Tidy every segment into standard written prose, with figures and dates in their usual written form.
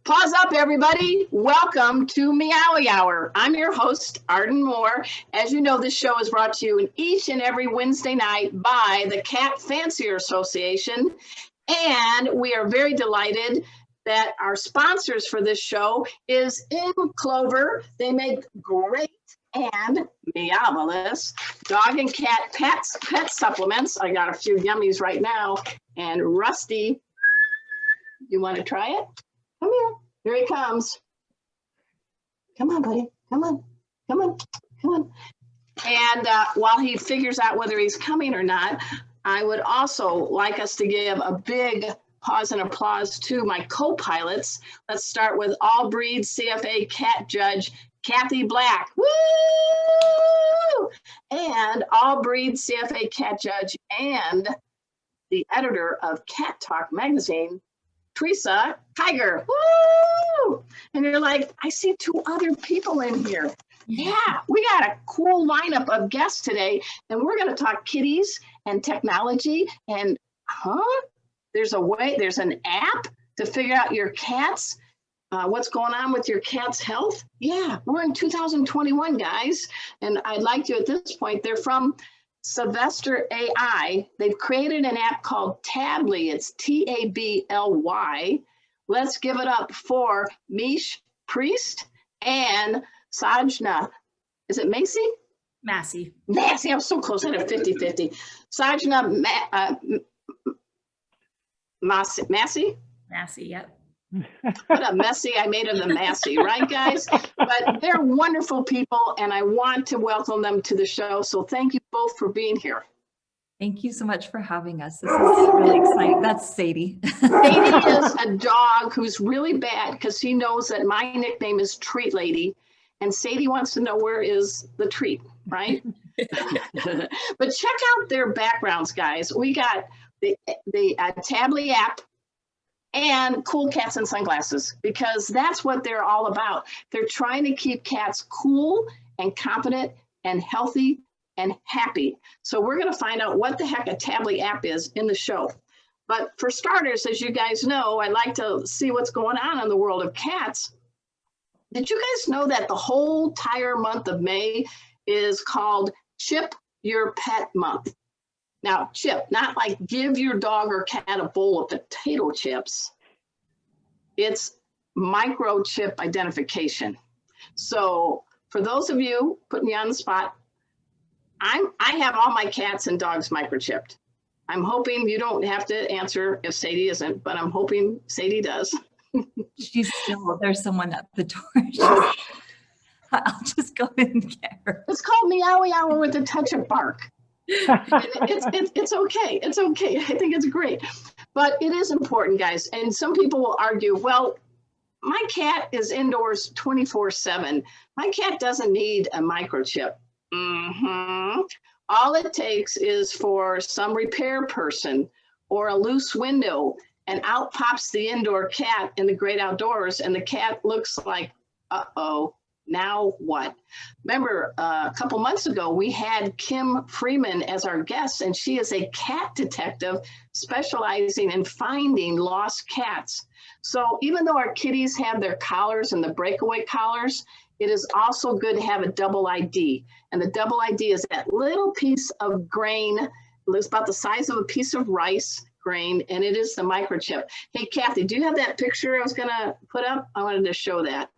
Pause up, everybody. Welcome to Meowy Hour. I'm your host, Arden Moore. As you know, this show is brought to you each and every Wednesday night by the Cat Fancier Association. And we are very delighted that our sponsors for this show is In Clover. They make great and meowvelous dog and cat pet supplements. I got a few yummies right now. And Rusty, you want to try it? Come here. Here he comes. Come on, buddy. Come on. Come on. Come on. And while he figures out whether he's coming or not, I would also like us to give a big pause and applause to my co-pilots. Let's start with All Breeds CFA Cat Judge, Kathy Black. Woo! And All Breeds CFA Cat Judge and the editor of Cat Talk magazine, Teresa, Keiger. Woo! And you're like, I see two other people in here. Yeah, we got a cool lineup of guests today, and we're going to talk kitties and technology. And there's an app to figure out your cat's, what's going on with your cat's health. Yeah, we're in 2021, guys. And I'd like you at this point, they're from Sylvester AI. They've created an app called Tabby. It's Tably. Let's give it up for Miche Priest and Sajna. Is it Massey? Massey. Massey, I'm so close. I had a 50-50. Sajna Massey? Massey, yep. What a messy I made of the Massey, right, guys? But they're wonderful people, and I want to welcome them to the show. So thank you both for being here. Thank you so much for having us. This is really exciting. That's Sadie. Sadie is a dog who's really bad because he knows that my nickname is Treat Lady, and Sadie wants to know where is the treat, right? But check out their backgrounds, guys. We got the Tably app and cool cats and sunglasses, because that's what they're all about. They're trying to keep cats cool and competent and healthy and happy. So we're going to find out what the heck a Tably app is in the show. But for starters, as you guys know, I like to see what's going on in the world of cats. Did you guys know that the whole entire month of May is called Chip Your Pet Month? Now, chip, not like give your dog or cat a bowl of potato chips. It's microchip identification. So for those of you, put me on the spot, I have all my cats and dogs microchipped. I'm hoping you don't have to answer if Sadie isn't, but I'm hoping Sadie does. There's someone at the door. I'll just go and get her. It's called Meowy Hour with a touch of bark. It's okay. It's okay. I think it's great. But it is important, guys. And some people will argue, well, my cat is indoors 24/7. My cat doesn't need a microchip. All it takes is for some repair person or a loose window, and out pops the indoor cat in the great outdoors, and the cat looks like, uh-oh. Now what? Remember, a couple months ago, we had Kim Freeman as our guest, and she is a cat detective specializing in finding lost cats. So even though our kitties have their collars and the breakaway collars, it is also good to have a double ID. And the double ID is that little piece of grain. It's about the size of a piece of rice grain, and it is the microchip. Hey, Kathy, do you have that picture I was going to put up? I wanted to show that.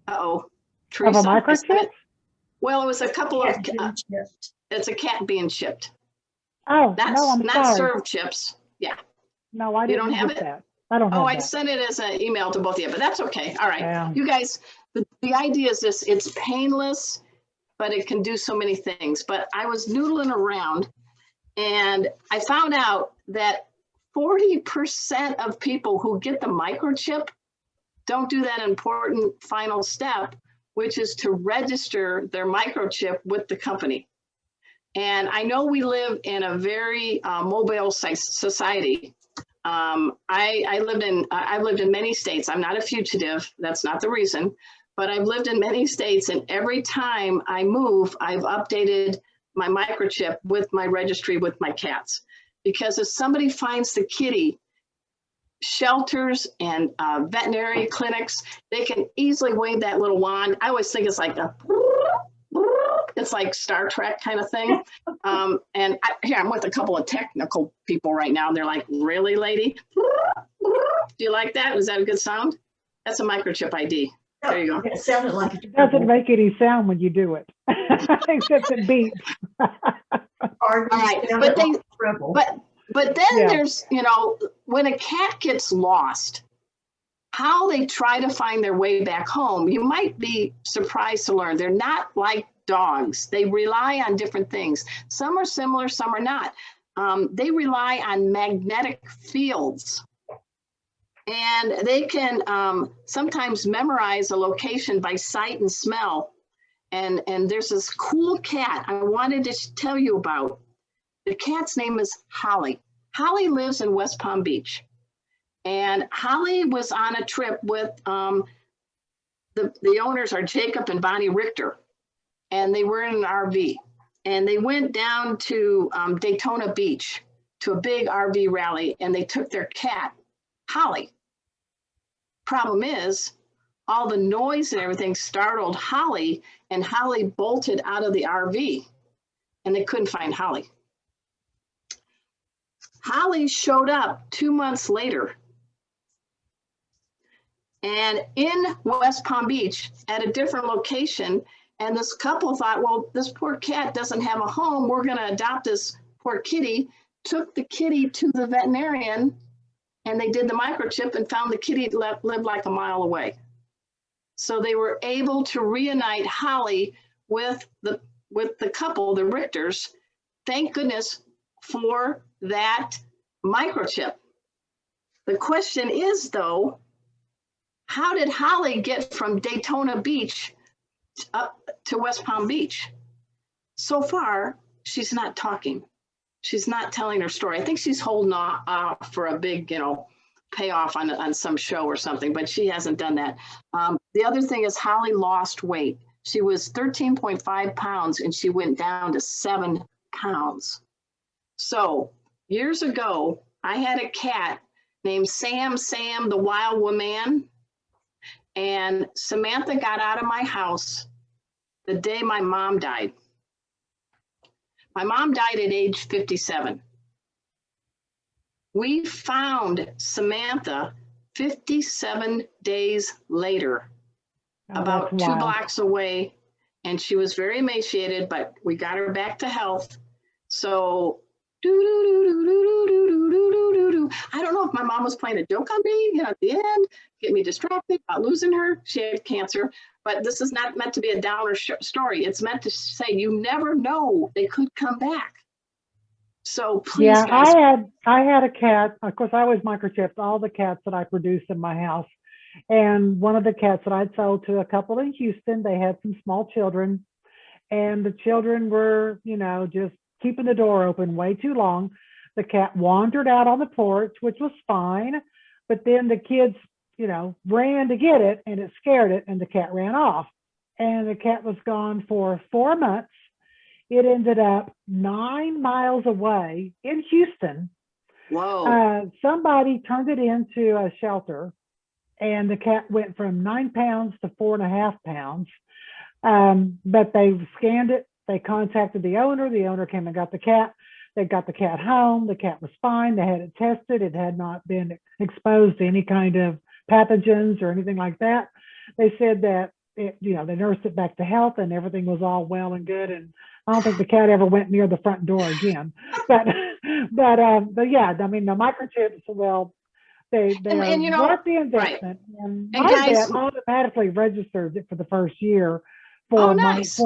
Uh-oh. Teresa, of a microchip? Well, it was a couple of, it's a cat being chipped. Oh, That's no, I'm not sorry. served chips. Yeah. No, I didn't don't have get it? that. I don't have I that. sent it as an email to both of you, but that's okay. All right. Yeah. You guys, the idea is this, it's painless, but it can do so many things. But I was noodling around, and I found out that 40% of people who get the microchip don't do that important final step, which is to register their microchip with the company. And I know we live in a very mobile society. I've lived in many states. I'm not a fugitive. That's not the reason, but I've lived in many states, and every time I move, I've updated my microchip with my registry with my cats. Because if somebody finds the kitty shelters and veterinary clinics, they can easily wave that little wand. I always think it's like it's like Star Trek kind of thing. And here I'm with a couple of technical people right now. They're like, really, lady? Do you like that? Was that a good sound? That's a microchip ID. There you go. It sounded like It doesn't make any sound when you do it, except it beeps. All right, but then there's, you know, when a cat gets lost, how they try to find their way back home, you might be surprised to learn they're not like dogs. They rely on different things. Some are similar, some are not. They rely on magnetic fields. And they can sometimes memorize a location by sight and smell. And there's this cool cat I wanted to tell you about. The cat's name is Holly. Holly lives in West Palm Beach. And Holly was on a trip with, the owners are Jacob and Bonnie Richter. And they were in an RV. And they went down to Daytona Beach to a big RV rally. And they took their cat, Holly. Problem is, all the noise and everything startled Holly, and Holly bolted out of the RV, and they couldn't find Holly. Holly showed up 2 months later, and in West Palm Beach at a different location, and this couple thought, well, this poor cat doesn't have a home. We're going to adopt this poor kitty, took the kitty to the veterinarian, and they did the microchip and found the kitty lived like a mile away. So they were able to reunite Holly with the couple, the Richters. Thank goodness for that microchip. The question is, though, how did Holly get from Daytona Beach up to West Palm Beach? So far, she's not talking. She's not telling her story. I think she's holding off for a big, you know, payoff on some show or something, but she hasn't done that. The other thing is Holly lost weight. She was 13.5 pounds and she went down to 7 pounds. So years ago, I had a cat named Sam the Wild Woman, and Samantha got out of my house the day my mom died. My mom died at age 57. We found Samantha 57 days later, about 2 blocks away, and she was very emaciated, but we got her back to health. So, I don't know if my mom was playing a joke on me, you know, at the end, get me distracted about losing her. She had cancer. But this is not meant to be a downer story. It's meant to say you never know, they could come back. So please, yeah, guys. I had a cat. Of course, I always microchipped all the cats that I produced in my house. And one of the cats that I'd sold to a couple in Houston, they had some small children, and the children were, you know, just keeping the door open way too long. The cat wandered out on the porch, which was fine, but then the kids, you know, ran to get it, and it scared it, and the cat ran off. And the cat was gone for 4 months. It ended up 9 miles away in Houston. Whoa. Somebody turned it into a shelter, and the cat went from 9 pounds to 4.5 pounds. But they scanned it. They contacted the owner. The owner came and got the cat. They got the cat home. The cat was fine. They had it tested. It had not been exposed to any kind of pathogens or anything like that. They said that it, you know, they nursed it back to health and everything was all well and good. And I don't think the cat ever went near the front door again. But yeah, I mean, the microchips, well, they and, you know, worth the investment. Right. And my guys, vet automatically registers it for the first year for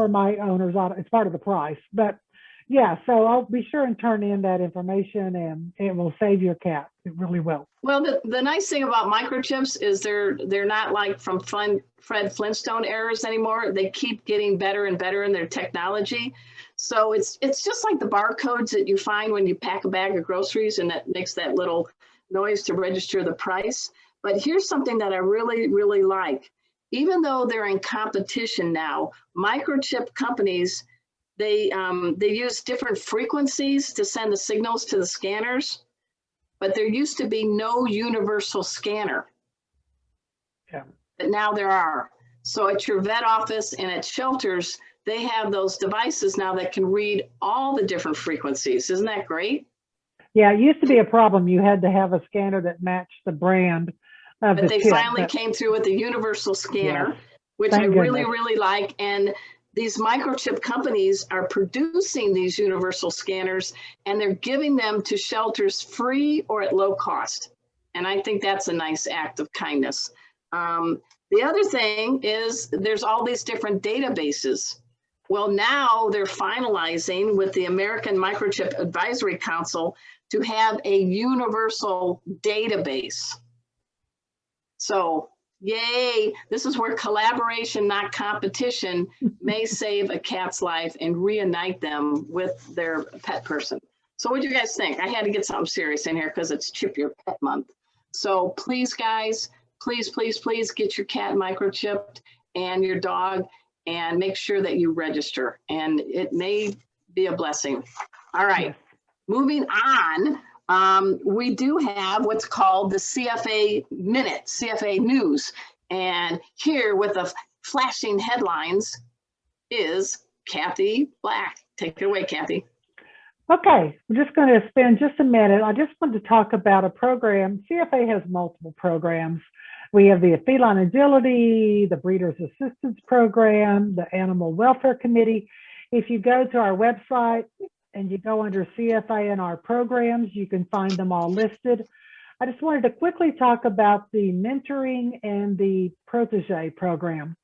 my owners. It's part of the price. But yeah, so I'll be sure and turn in that information, and it will save your cat. It really will. Well, the nice thing about microchips is they're not like from Fred Flintstone eras anymore. They keep getting better and better in their technology. So it's just like the barcodes that you find when you pack a bag of groceries, and that makes that little noise to register the price. But here's something that I really, really like. Even though they're in competition now, microchip companies, they use different frequencies to send the signals to the scanners. but there used to be no universal scanner. Yeah. But now there are. So at your vet office and at shelters, they have those devices now that can read all the different frequencies. Isn't that great? Yeah, it used to be a problem. You had to have a scanner that matched the brand of But the they chip. finally came through with the universal scanner, Yes. which Thank I really, goodness. really like. And these microchip companies are producing these universal scanners, and they're giving them to shelters free or at low cost. And I think that's a nice act of kindness. The other thing is there's all these different databases. Well, now they're finalizing with the American Microchip Advisory Council to have a universal database. So, yay, this is where collaboration, not competition, may save a cat's life and reunite them with their pet person. So what do you guys think? I had to get something serious in here because it's Chip Your Pet Month. So please, guys, please, please, please get your cat microchipped and your dog, and make sure that you register. And it may be a blessing. All right, Yes. moving on. We do have what's called the CFA Minute, CFA News. And here with the flashing headlines is Kathy Black. Take it away, Kathy. Okay, we're just going to spend just a minute. I just wanted to talk about a program. CFA has multiple programs. We have the Feline Agility, the Breeders Assistance Program, the Animal Welfare Committee. If you go to our website and you go under CFA and our programs, you can find them all listed. I just wanted to quickly talk about the mentoring and the protege program.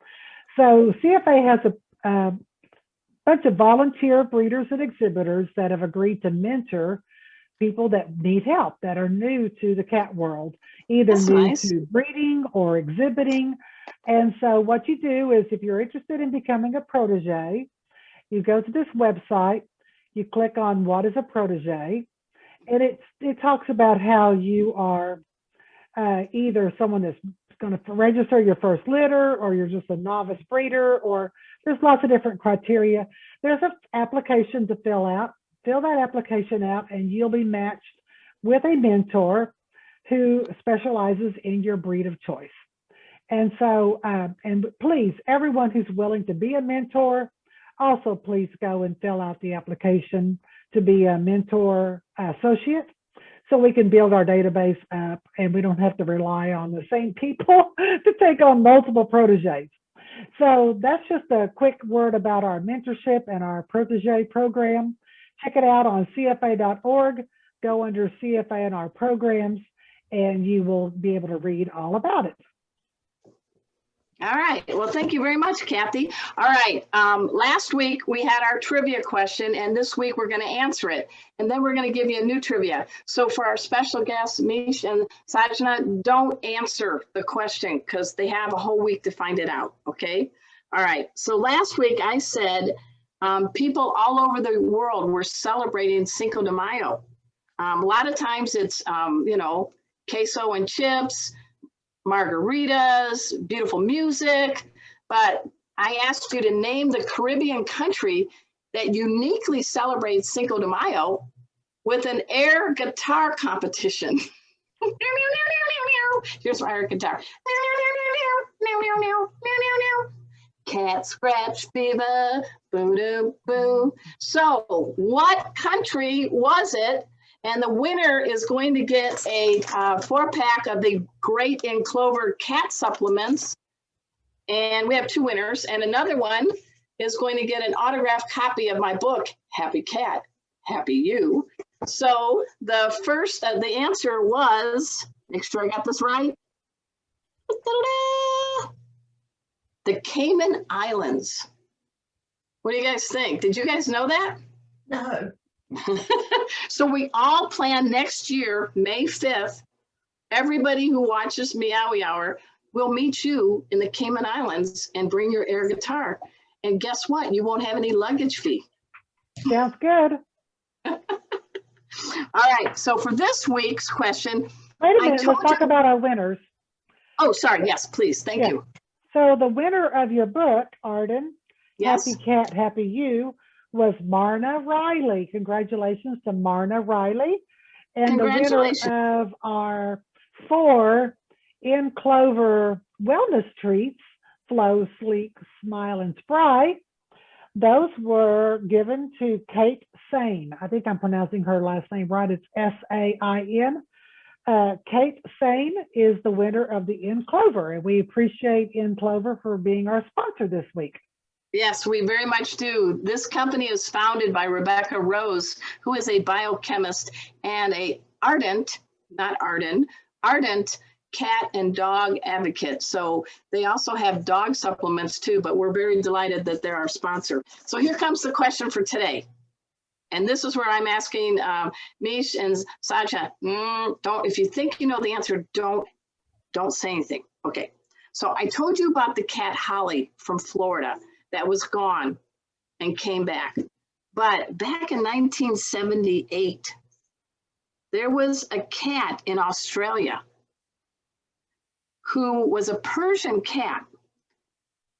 So CFA has a bunch of volunteer breeders and exhibitors that have agreed to mentor people that need help, that are new to the cat world, either That's new nice. to breeding or exhibiting. And so what you do is, if you're interested in becoming a protege, you go to this website, you click on what is a protege, and it talks about how you are either someone that's going to register your first litter, or you're just a novice breeder, or there's lots of different criteria. There's an application to fill out. Fill that application out and you'll be matched with a mentor who specializes in your breed of choice. And so, and please, everyone who's willing to be a mentor, also please go and fill out the application to be a mentor associate, so we can build our database up and we don't have to rely on the same people to take on multiple proteges. So that's just a quick word about our mentorship and our protege program. Check it out on CFA.org. Go under CFA and our programs, and you will be able to read all about it. All right. Well, thank you very much, Kathy. All right. Last week we had our trivia question, and this week we're going to answer it. And then we're going to give you a new trivia. So for our special guests, Miche and Sajna, don't answer the question because they have a whole week to find it out. Okay. All right. So last week I said people all over the world were celebrating Cinco de Mayo. A lot of times it's, you know, queso and chips, margaritas, beautiful music, but I asked you to name the Caribbean country that uniquely celebrates Cinco de Mayo with an air guitar competition. Here's my air guitar. Cat scratch fever, boo doo boo. So what country was it? And the winner is going to get a 4-pack of the Great in Clover cat supplements. And we have 2 winners. And another one is going to get an autographed copy of my book, Happy Cat, Happy You. So the first, the answer was, make sure I got this right. The Cayman Islands. What do you guys think? Did you guys know that? No. So we all plan next year, May 5th, everybody who watches Meowy Hour will meet you in the Cayman Islands and bring your air guitar. And guess what? You won't have any luggage fee. Sounds good. All right. So for this week's question. Wait a minute, let's talk about our winners. Oh, sorry. Yes, please. Thank you. So the winner of your book, Arden, Yes. Happy Cat, Happy You, was Marna Riley. Congratulations to Marna Riley. And the winner Congratulations. of our 4 In Clover wellness treats, Flow, Sleek, Smile, and Spry, those were given to Kate Sane. I think I'm pronouncing her last name right. It's S-A-I-N. Kate Sane is the winner of the In Clover, and we appreciate In Clover for being our sponsor this week. Yes, we very much do. This company is founded by Rebecca Rose, who is a biochemist and a ardent cat and dog advocate. So they also have dog supplements too, but we're very delighted that they're our sponsor. So here comes the question for today. And this is where I'm asking Miche and Sajna, if you think you know the answer, don't say anything. Okay, so I told you about the cat Holly from Florida that was gone and came back. But back in 1978, there was a cat in Australia who was a Persian cat.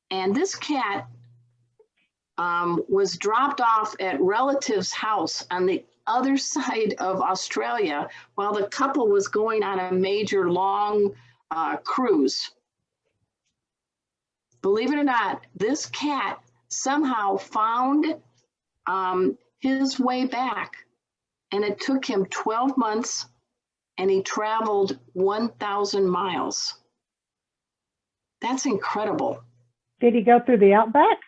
And this cat was dropped off at relatives' house on the other side of Australia while the couple was going on a major long cruise. Believe it or not, this cat somehow found his way back, and it took him 12 months, and he traveled 1,000 miles. That's incredible. Did he go through the outback?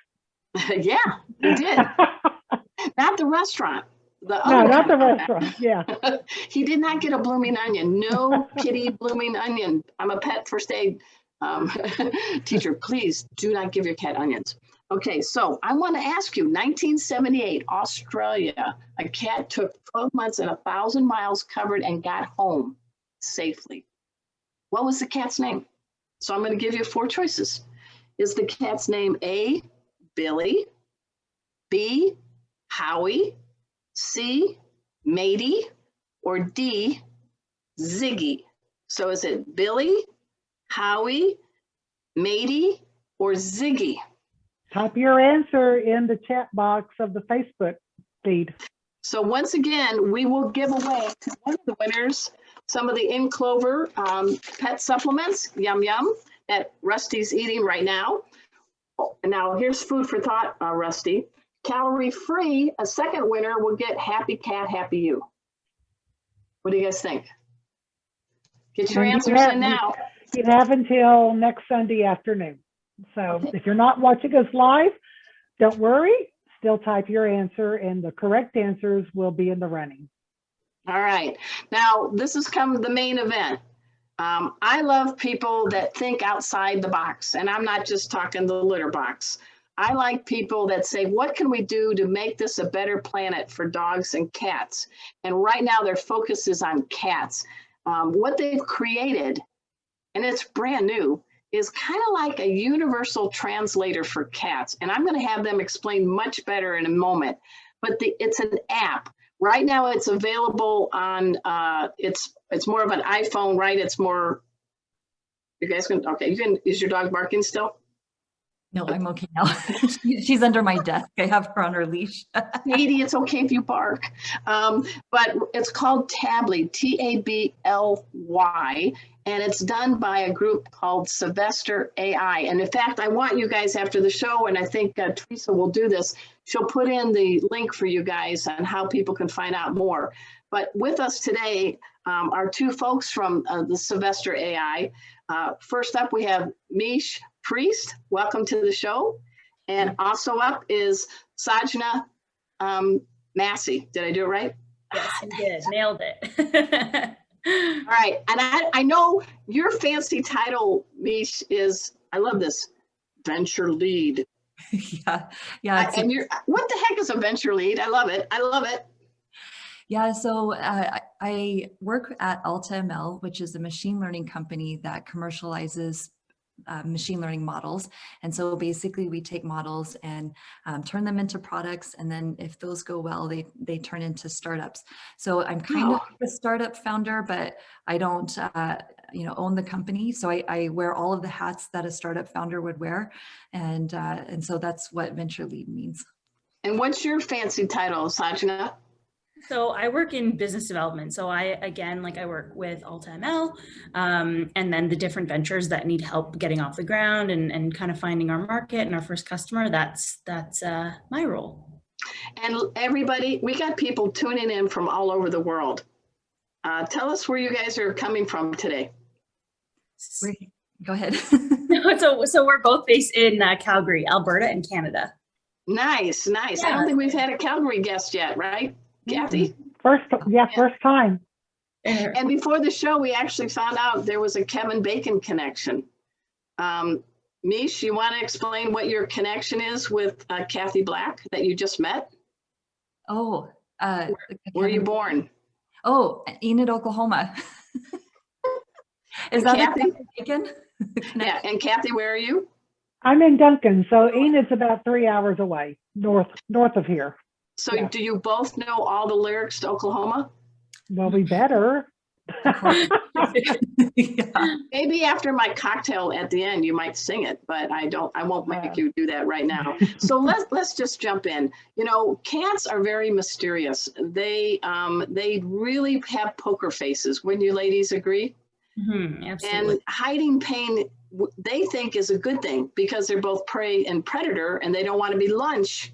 Yeah, he did. Not the restaurant. No, not the restaurant. Yeah. He did not get a blooming onion. No kitty blooming onion. I'm a pet first aid teacher. Please do not give your cat onions. Okay, so I want to ask you, 1978, Australia, a cat took 12 months and 1,000 miles covered and got home safely. What was the cat's name? So I'm going to give you 4 choices. Is the cat's name A, Billy, B, Howie, C, Matey, or D, Ziggy? So is it Billy, Howie, Matey, or Ziggy? Type your answer in the chat box of the Facebook feed. So once again, we will give away to one of the winners some of the In Clover pet supplements, yum yum, that Rusty's eating right now. Oh, and now here's food for thought, Rusty. Calorie free, a second winner will get Happy Cat, Happy You. What do you guys think? Get your answers in now. You have until next Sunday afternoon. So if you're not watching us live, don't worry. Still type your answer, and the correct answers will be in the running. All right. Now, this has come the main event. I love people that think outside the box, and I'm not just talking the litter box. I like people that say, what can we do to make this a better planet for dogs and cats? And right now their focus is on cats. What they've created, and it's brand new, is kind of like a universal translator for cats. And I'm going to have them explain much better in a moment. But it's an app. Right now it's available on, it's more of an iPhone, right? It's more, you guys can, okay, you can, is your dog barking still? No, I'm okay now. She's under my desk. I have her on her leash. Katie, it's okay if you bark. But it's called Tabby, T-A-B-L-Y, and it's done by a group called Sylvester AI. And in fact, I want you guys after the show, and I think Teresa will do this, she'll put in the link for you guys on how people can find out more. But with us today are 2 folks from the Sylvester AI. First up, we have Miche Priest. Welcome to the show. And also up is Sajna Massey. Did I do it right? Yes, you did. Nailed it. All right. And I know your fancy title, Miche, is, I love this, venture lead. Yeah. And what the heck is a venture lead? I love it. I love it. Yeah, so I work at AltaML, which is a machine learning company that commercializes machine learning models. And so basically we take models and turn them into products. And then if those go well, they turn into startups. So I'm kind of a startup founder, but I don't own the company. So I wear all of the hats that a startup founder would wear. And so that's what venture lead means. And what's your fancy title, Sajna? So I work in business development. So I work with AltaML, and then the different ventures that need help getting off the ground and kind of finding our market and our first customer. That's my role. And everybody, we got people tuning in from all over the world. Tell us where you guys are coming from today. Go ahead. So we're both based in Calgary, Alberta, in Canada. Nice. I Yeah. don't think we've had a Calgary guest yet, right, Kathy? First time. And before the show, we actually found out there was a Kevin Bacon connection. Miche, you want to explain what your connection is with Kathy Black that you just met? Oh, Where were you born? Oh, Enid, Oklahoma. Is that Kathy? a Bacon? Yeah, and Kathy, where are you? I'm in Duncan, so Enid's about 3 hours away, north of here. So Yeah. do you both know all the lyrics to Oklahoma? Well, we better. Yeah. Maybe after my cocktail at the end, you might sing it, but I won't make you do that right now. So let's just jump in. You know, cats are very mysterious. They really have poker faces. Wouldn't you ladies agree? Mm-hmm, absolutely. And hiding pain, they think is a good thing because they're both prey and predator, and they don't want to be lunch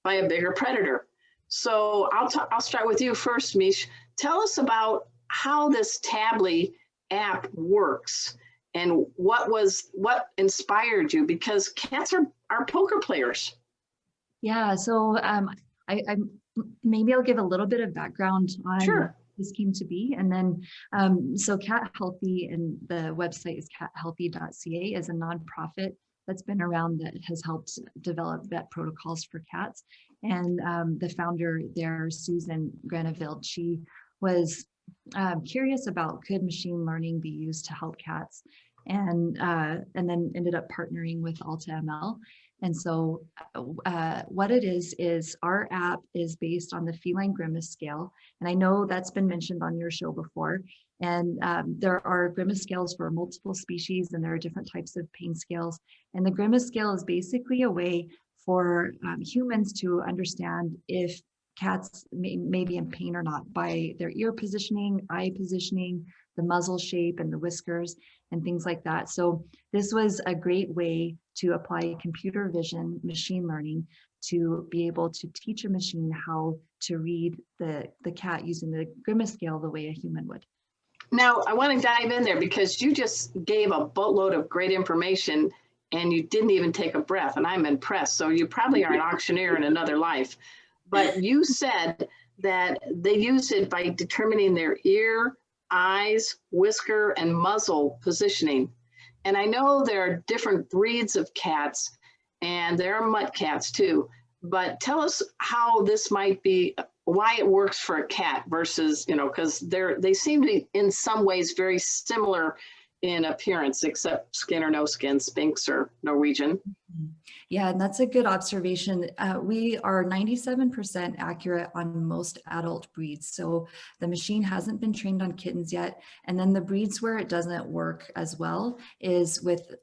by a bigger predator. So I'll start with you first, Miche. Tell us about how this Tabby app works and what inspired you, because cats are poker players. Yeah, so I maybe I'll give a little bit of background on Sure. this came to be, and then so Cat Healthy, and the website is cathealthy.ca, is a nonprofit that's been around that has helped develop vet protocols for cats. And the founder there, Susan Granaville, she was curious about could machine learning be used to help cats, and then ended up partnering with AltaML. And so what it is our app is based on the Feline Grimace scale. And I know that's been mentioned on your show before. And there are Grimace scales for multiple species, and there are different types of pain scales. And the Grimace scale is basically a way for humans to understand if cats may be in pain or not by their ear positioning, eye positioning, the muzzle shape and the whiskers and things like that. So this was a great way to apply computer vision, machine learning, to be able to teach a machine how to read the cat using the Grimace scale the way a human would. Now, I want to dive in there because you just gave a boatload of great information and you didn't even take a breath, and I'm impressed. So you probably are an auctioneer in another life. But you said that they use it by determining their ear, eyes, whisker, and muzzle positioning. And I know there are different breeds of cats, and there are mutt cats too. But tell us how this might be, why it works for a cat versus, because they seem to be in some ways very similar in appearance, except skin or no skin, Sphinx or Norwegian. Yeah, and that's a good observation. We are 97% accurate on most adult breeds. So the machine hasn't been trained on kittens yet. And then the breeds where it doesn't work as well is with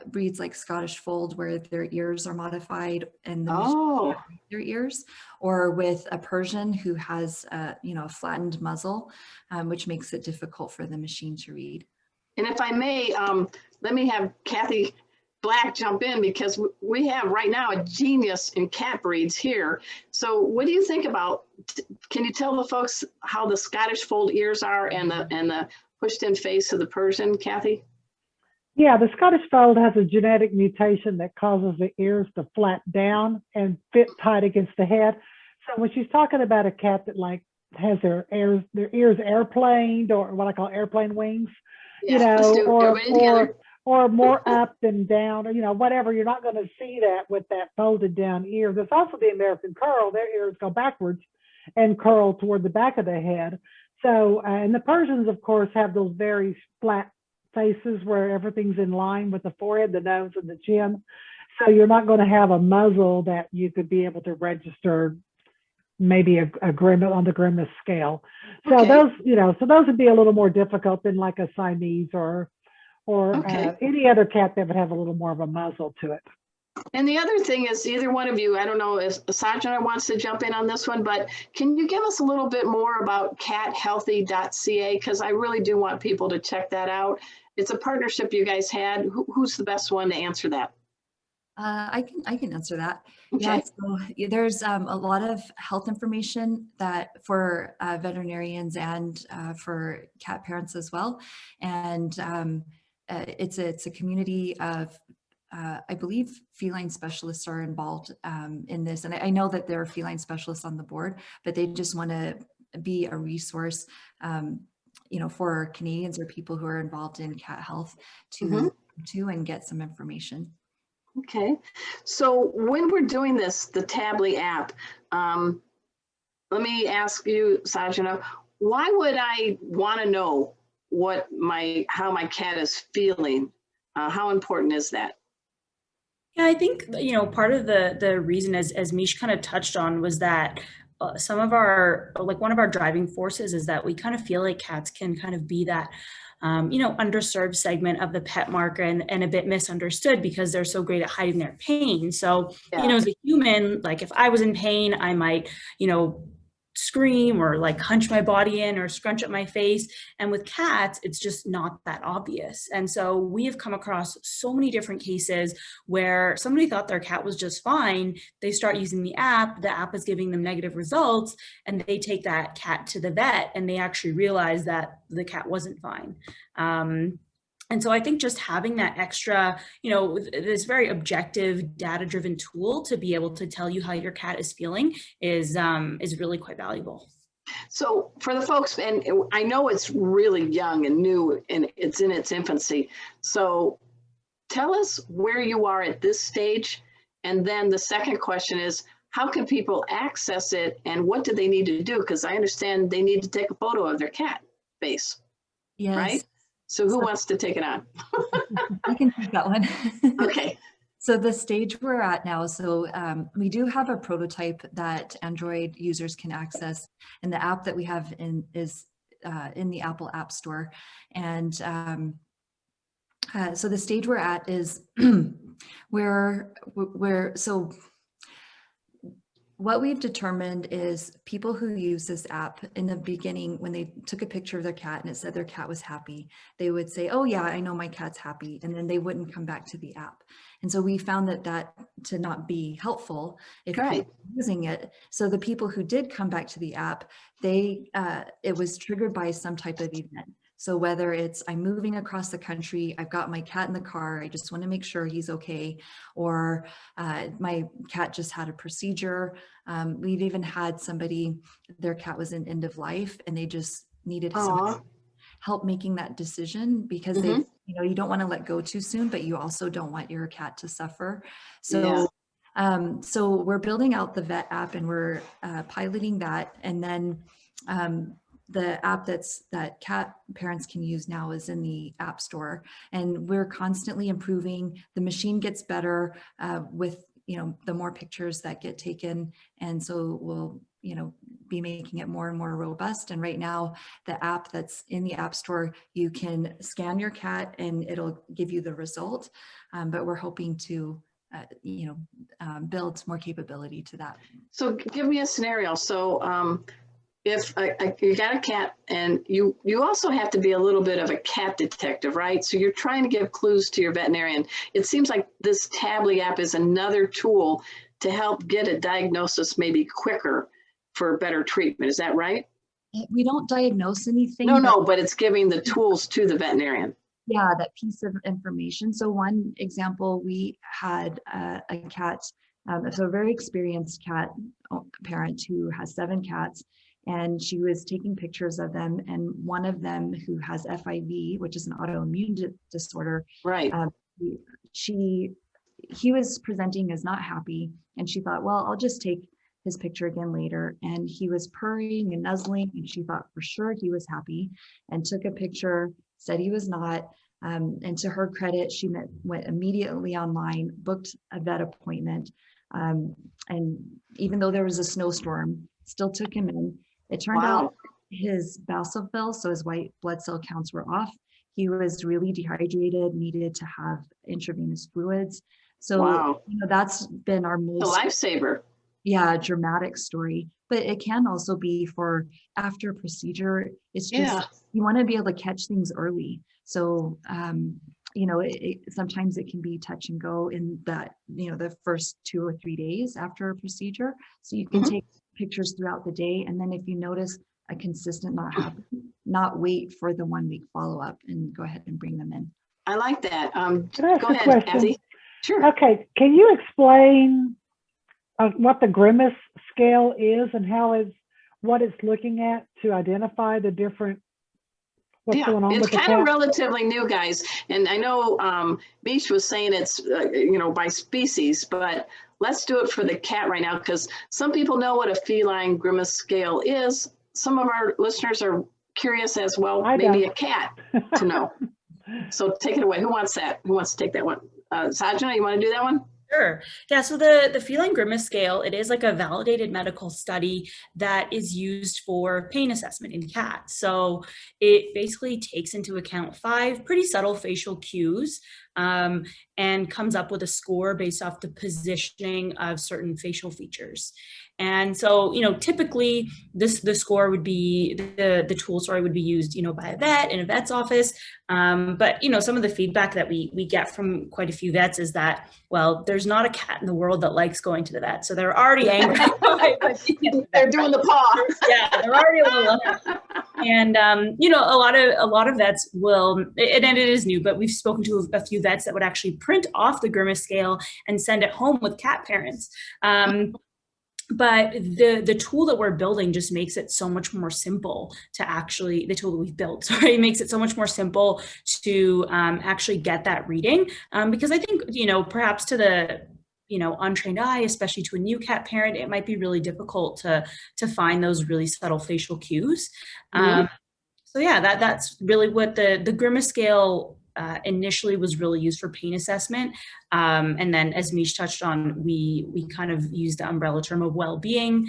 breeds like Scottish Fold, where their ears are modified and the machine their ears, or with a Persian who has a flattened muzzle, which makes it difficult for the machine to read. And if I may, let me have Kathy Black jump in, because we have right now a genius in cat breeds here. So what do you think about, can you tell the folks how the Scottish Fold ears are and the pushed in face of the Persian, Kathy? Yeah, the Scottish Fold has a genetic mutation that causes the ears to flat down and fit tight against the head. So when she's talking about a cat that has their ears airplaned, or what I call airplane wings, or more up than down, or whatever, you're not going to see that with that folded down ear. There's also the American curl. Their ears go backwards and curl toward the back of the head. So, and the Persians, of course, have those very flat faces where everything's in line with the forehead, the nose, and the chin. So you're not going to have a muzzle that you could be able to register maybe a Grimace on the Grimace scale. So those would be a little more difficult than like a Siamese or any other cat that would have a little more of a muzzle to it. And the other thing is, either one of you, I don't know if Sajna wants to jump in on this one, but can you give us a little bit more about cathealthy.ca? Because I really do want people to check that out. It's a partnership you guys had. Who's the best one to answer that? I can answer that. Okay. Yeah, so there's a lot of health information that for veterinarians and for cat parents as well. And it's a community of, I believe feline specialists are involved in this. And I know that there are feline specialists on the board, but they just want to be a resource, for Canadians or people who are involved in cat health to and get some information. Okay, so when we're doing this, the Tabby app, let me ask you, Sajna, why would I want to know how my cat is feeling? How important is that? Yeah, I think, part of the reason, as Miche kind of touched on, was that some of our, one of our driving forces is that we kind of feel like cats can kind of be that underserved segment of the pet market and a bit misunderstood because they're so great at hiding their pain. So, as a human, like if I was in pain, I might, scream or like hunch my body in or scrunch up my face. And with cats, it's just not that obvious. And so we have come across so many different cases where somebody thought their cat was just fine. They start using the app is giving them negative results, and they take that cat to the vet and they actually realize that the cat wasn't fine. And so I think just having that extra, this very objective, data-driven tool to be able to tell you how your cat is feeling is really quite valuable. So for the folks, and I know it's really young and new and it's in its infancy. So tell us where you are at this stage. And then the second question is, how can people access it and what do they need to do? Because I understand they need to take a photo of their cat face, Yes. right? So who wants to take it on? I can take that one. Okay. So the stage we're at now, so we do have a prototype that Android users can access, and the app that we have is in the Apple App Store. And so the stage we're at is so what we've determined is people who use this app in the beginning, when they took a picture of their cat and it said their cat was happy, they would say, oh yeah, I know my cat's happy. And then they wouldn't come back to the app. And so we found that to not be helpful if people were using it. So the people who did come back to the app, it was triggered by some type of event. So whether it's I'm moving across the country, I've got my cat in the car, I just want to make sure he's okay, or my cat just had a procedure. We've even had somebody, their cat was in end of life and they just needed some help making that decision because they, you don't want to let go too soon, but you also don't want your cat to suffer. So so we're building out the vet app and we're piloting that, and then the app that cat parents can use now is in the App Store, and we're constantly improving. The machine gets better with the more pictures that get taken, and so we'll be making it more and more robust. And right now, the app that's in the App Store, you can scan your cat and it'll give you the result. But we're hoping to build more capability to that. So give me a scenario. So if you got a cat and you also have to be a little bit of a cat detective, right? So you're trying to give clues to your veterinarian. It seems like this Tabby app is another tool to help get a diagnosis maybe quicker for better treatment. Is that right? We don't diagnose anything. No, but it's giving the tools to the veterinarian. Yeah, that piece of information. So one example, we had a cat, so a very experienced cat parent who has 7 cats, and she was taking pictures of them, and one of them who has FIV, which is an autoimmune disorder, right? He was presenting as not happy, and she thought, well, I'll just take his picture again later. And he was purring and nuzzling, and she thought for sure he was happy and took a picture, said he was not. And to her credit, she went immediately online, booked a vet appointment. And even though there was a snowstorm, still took him in. It turned out his basophil, so his white blood cell counts, were off. He was really dehydrated, needed to have intravenous fluids. So, wow, that's been our a most lifesaver. dramatic story. But it can also be for after procedure. It's just, Yeah, you want to be able to catch things early. So, sometimes it can be touch and go in that, the first 2 or 3 days after a procedure. So you can Mhm. take pictures throughout the day. And then if you notice a consistent not happening, not wait for the 1-week follow-up and go ahead and bring them in. I like that. Can I ask Go a ahead, question? Kathy. Sure. Okay, can you explain what the Grimace scale is and what it's looking at to identify the different, what's going on it's with the kind of cat? relatively new, guys. And I know Miche was saying it's, by species, but let's do it for the cat right now, because some people know what a feline Grimace scale is. Some of our listeners are curious as well, maybe a cat to know. So take it away. Who wants that? Who wants to take that one? Sajna, you want to do that one? Sure. Yeah, so the Feline Grimace scale, it is like a validated medical study that is used for pain assessment in cats. So it basically takes into account 5 pretty subtle facial cues and comes up with a score based off the positioning of certain facial features. And so, typically the score would be, the tool, would be used, by a vet in a vet's office. But, some of the feedback that we get from quite a few vets is that, well, there's not a cat in the world that likes going to the vet. So they're already angry. They're doing the paw. Yeah, they're already a little and, a lot of vets will, and it is new, but we've spoken to a few vets that would actually print off the Grimace scale and send it home with cat parents. But the tool that we're building just makes it so much more simple to actually, the tool that we've built, makes it so much more simple to actually get that reading. Because I think, perhaps to the, untrained eye, especially to a new cat parent, it might be really difficult to find those really subtle facial cues. So yeah, that's really what the Grimace scale initially was really used for pain assessment. And then as Miche touched on, we kind of used the umbrella term of well-being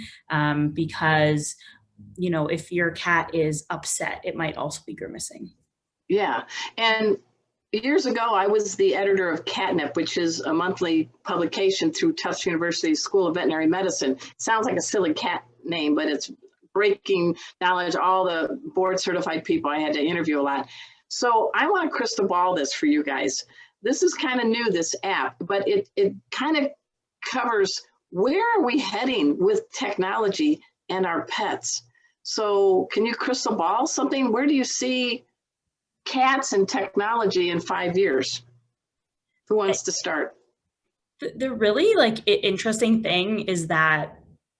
because, if your cat is upset, it might also be grimacing. Yeah. And years ago, I was the editor of Catnip, which is a monthly publication through Tufts University School of Veterinary Medicine. Sounds like a silly cat name, but it's breaking knowledge. All the board certified people, I had to interview a lot. So I want to crystal ball this for you guys. This is kind of new, this app, but it kind of covers where are we heading with technology and our pets. So can you crystal ball something? Where do you see cats and technology in 5 years? Who wants to start? The really interesting thing is that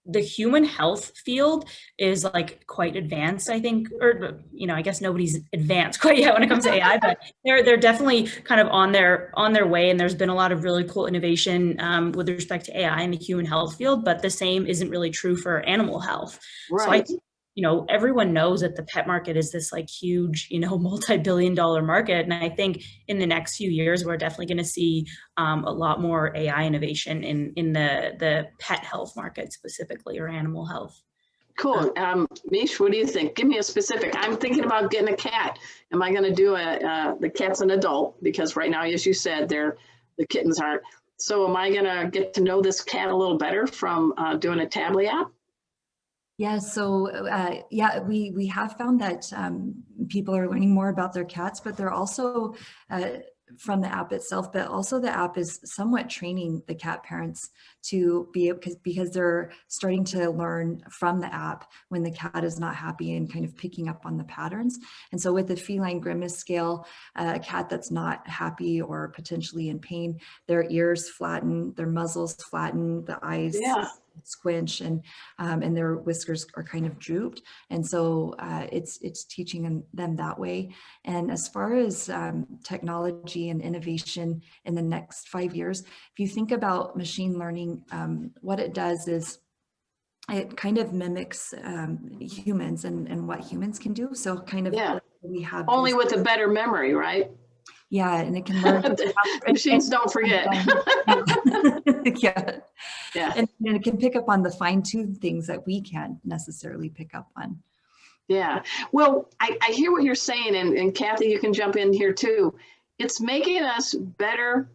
the human health field is quite advanced, I think, or I guess nobody's advanced quite yet when it comes to AI, but they're definitely kind of on their way, and there's been a lot of really cool innovation with respect to AI in the human health field, but the same isn't really true for animal health. Right. So I think everyone knows that the pet market is this huge, multi-billion-dollar market. And I think in the next few years, we're definitely going to see a lot more AI innovation in the pet health market specifically, or animal health. Cool. Miche, what do you think? Give me a specific. I'm thinking about getting a cat. Am I going to do the cat's an adult? Because right now, as you said, the kittens aren't. So am I going to get to know this cat a little better from doing a Tabby app? Yeah, so we have found that people are learning more about their cats, but they're also from the app itself, but also the app is somewhat training the cat parents to be, because they're starting to learn from the app when the cat is not happy and kind of picking up on the patterns. And so with the Feline Grimace scale, a cat that's not happy or potentially in pain, their ears flatten, their muzzles flatten, the eyes squinch, and their whiskers are kind of drooped. And so it's teaching them that way. And as far as technology and innovation in the next 5 years, if you think about machine learning, what it does is it kind of mimics humans and what humans can do. So kind of we have only with a better memory, right? Yeah, and it can learn. Machines don't forget. Yeah. And it can pick up on the fine-tuned things that we can't necessarily pick up on. Yeah. Well, I hear what you're saying, and Kathy, you can jump in here too. It's making us better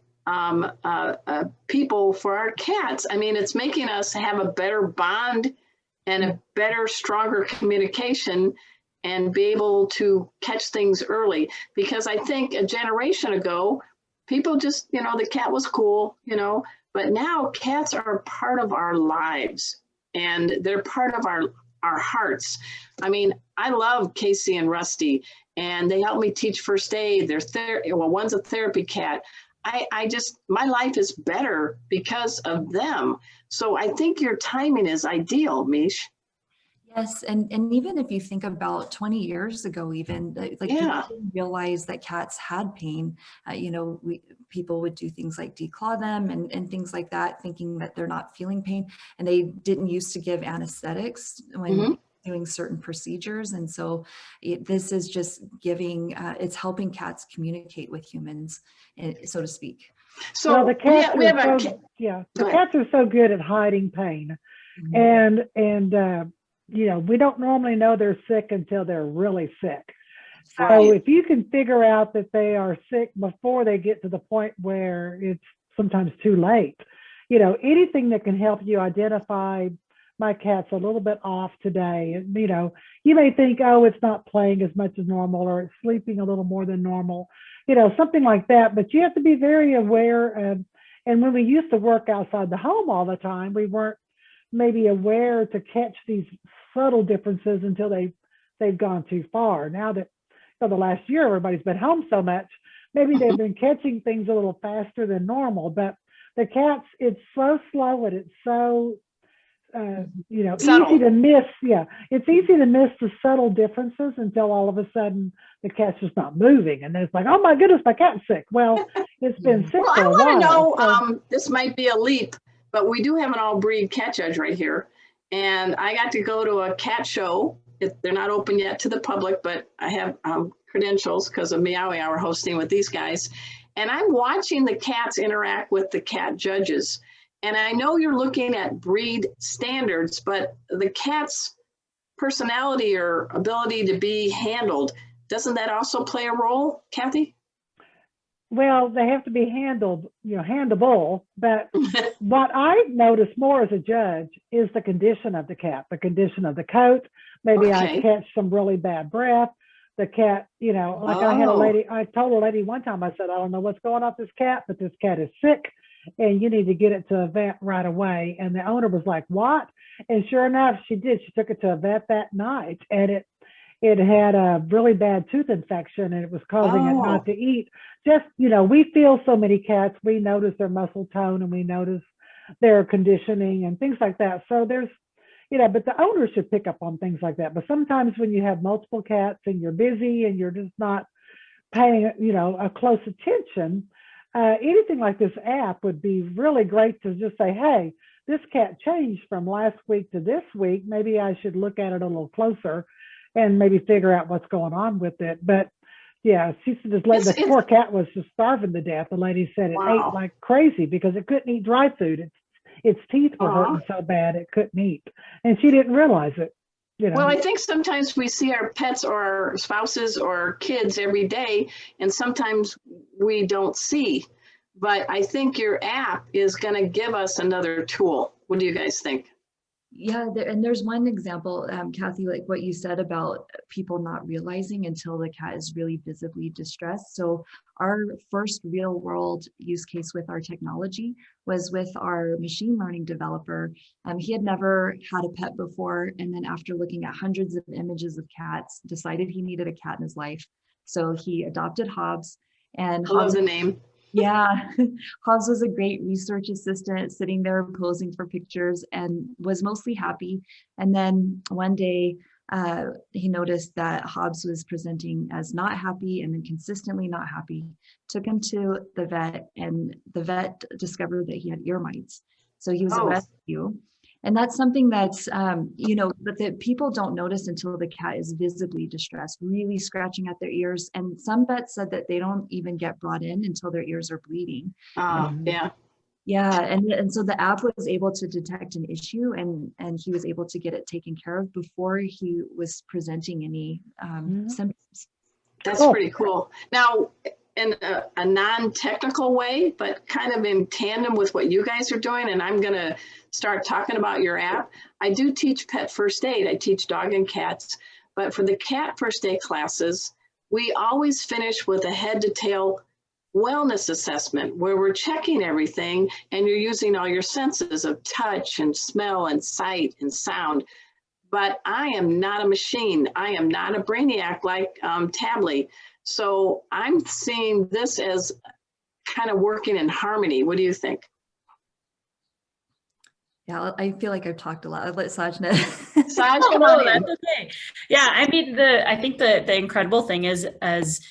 people for our cats. I mean, it's making us have a better bond and a better, stronger communication and be able to catch things early. Because I think a generation ago, people just, you know, the cat was cool, you know, but now cats are part of our lives and they're part of our hearts. I mean, I love Casey and Rusty, and they help me teach first aid. Well, one's a therapy cat. I just, my life is better because of them. So I think your timing is ideal, Miche. Yes, and even if you think about 20 years ago, even like Yeah. people didn't realize that cats had pain. You know, people would do things like declaw them and things like that, thinking that they're not feeling pain, and they didn't used to give anesthetics when doing certain procedures. And so this is just giving, it's helping cats communicate with humans, so to speak. So well, the cats we have are a so, the cats are so good at hiding pain, and you know, we don't normally know they're sick until they're really sick. Right. So if you can figure out that they are sick before they get to the point where it's sometimes too late, you know, anything that can help you identify, my cat's a little bit off today. And, you know, you may think, oh, it's not playing as much as normal, or it's sleeping a little more than normal, you know, something like that. But you have to be very aware of, and when we used to work outside the home all the time, we weren't maybe aware to catch these subtle differences until they've gone too far. Now that, you know, the last year everybody's been home so much, maybe they've been catching things a little faster than normal. But the cats, it's so slow and it's so you know, subtle. easy to miss. Yeah, it's easy to miss the subtle differences until all of a sudden the cat's just not moving, and then it's like, oh my goodness, my cat's sick. Well, it's been sick Well, for I a while. want to know, this might be a leap, but we do have an all-breed cat judge right here. And I got to go to a cat show. They're not open yet to the public, but I have credentials because of Meowy Hour hosting with these guys. And I'm watching the cats interact with the cat judges. And I know you're looking at breed standards, but the cat's personality or ability to be handled, doesn't that also play a role, Kathy? Well, they have to be handled, you know, handable. But what I notice more as a judge is the condition of the cat, the condition of the coat. Maybe I catch some really bad breath. The cat, you know, like I had a lady, I told a lady one time, I said, I don't know what's going on with this cat, but this cat is sick and you need to get it to a vet right away. And the owner was like, what? And sure enough, she did. She took it to a vet that night, and it had a really bad tooth infection, and it was causing it not to eat. Just, you know, we feel so many cats, we notice their muscle tone and we notice their conditioning and things like that. So there's, you know, but the owner should pick up on things like that. But sometimes when you have multiple cats and you're busy and you're just not paying, you know, a close attention, anything like this app would be really great to just say, hey, this cat changed from last week to this week. Maybe I should look at it a little closer and maybe figure out what's going on with it. But yeah, she just the poor cat was just starving to death. The lady said it ate like crazy because it couldn't eat dry food. Its teeth were hurting so bad it couldn't eat, and she didn't realize it. You know? Well, I think sometimes we see our pets or our spouses or kids every day, and sometimes we don't see. But I think your app is going to give us another tool. What do you guys think? Yeah, and there's one example, Kathy, like what you said about people not realizing until the cat is really visibly distressed. So our first real world use case with our technology was with our machine learning developer. He had never had a pet before, and then after looking at hundreds of images of cats, decided he needed a cat in his life. So he adopted Hobbs. And I love the name. Yeah, Hobbs was a great research assistant sitting there posing for pictures and was mostly happy. And then one day he noticed that Hobbs was presenting as not happy and then consistently not happy. Took him to the vet, and the vet discovered that he had ear mites. So he was at rescue. And that's something that's, you know, but that people don't notice until the cat is visibly distressed, really scratching at their ears. And some vets said that they don't even get brought in until their ears are bleeding. Yeah. Yeah, and so the app was able to detect an issue, and he was able to get it taken care of before he was presenting any symptoms. That's pretty cool. Now, in a non-technical way, but kind of in tandem with what you guys are doing, and I'm going to start talking about your app. I do teach pet first aid. I teach dog and cats, but for the cat first aid classes, we always finish with a head to tail wellness assessment where we're checking everything and you're using all your senses of touch and smell and sight and sound. But I am not a machine. I am not a brainiac like Tabby. So I'm seeing this as kind of working in harmony. What do you think? Yeah, I feel like I've talked a lot. I'll let Sajna. Saj, Oh, come no, on in. that's okay. Yeah, I mean, I think the incredible thing is as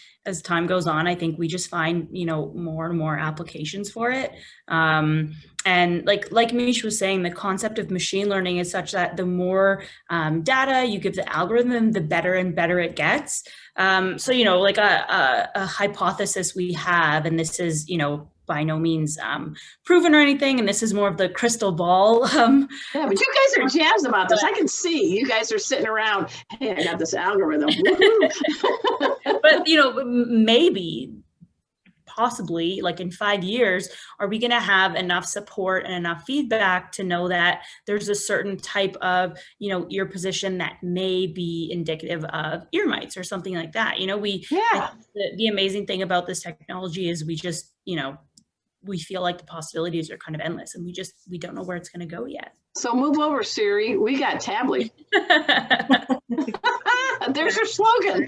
time goes on, I think we just find, more and more applications for it. And like Miche was saying, the concept of machine learning is such that the more data you give the algorithm, the better and better it gets. So, like a hypothesis we have, and this is, by no means proven or anything, and this is more of the crystal ball. Yeah, but you guys are jazzed about this. I can see you guys are sitting around, hey, I got this algorithm. But, maybe, possibly, like in 5 years, are we going to have enough support and enough feedback to know that there's a certain type of, ear position that may be indicative of ear mites or something like that? The amazing thing about this technology is we just, we feel like the possibilities are kind of endless, and we don't know where it's going to go yet. So move over, Siri. We got Tabby. There's your slogan.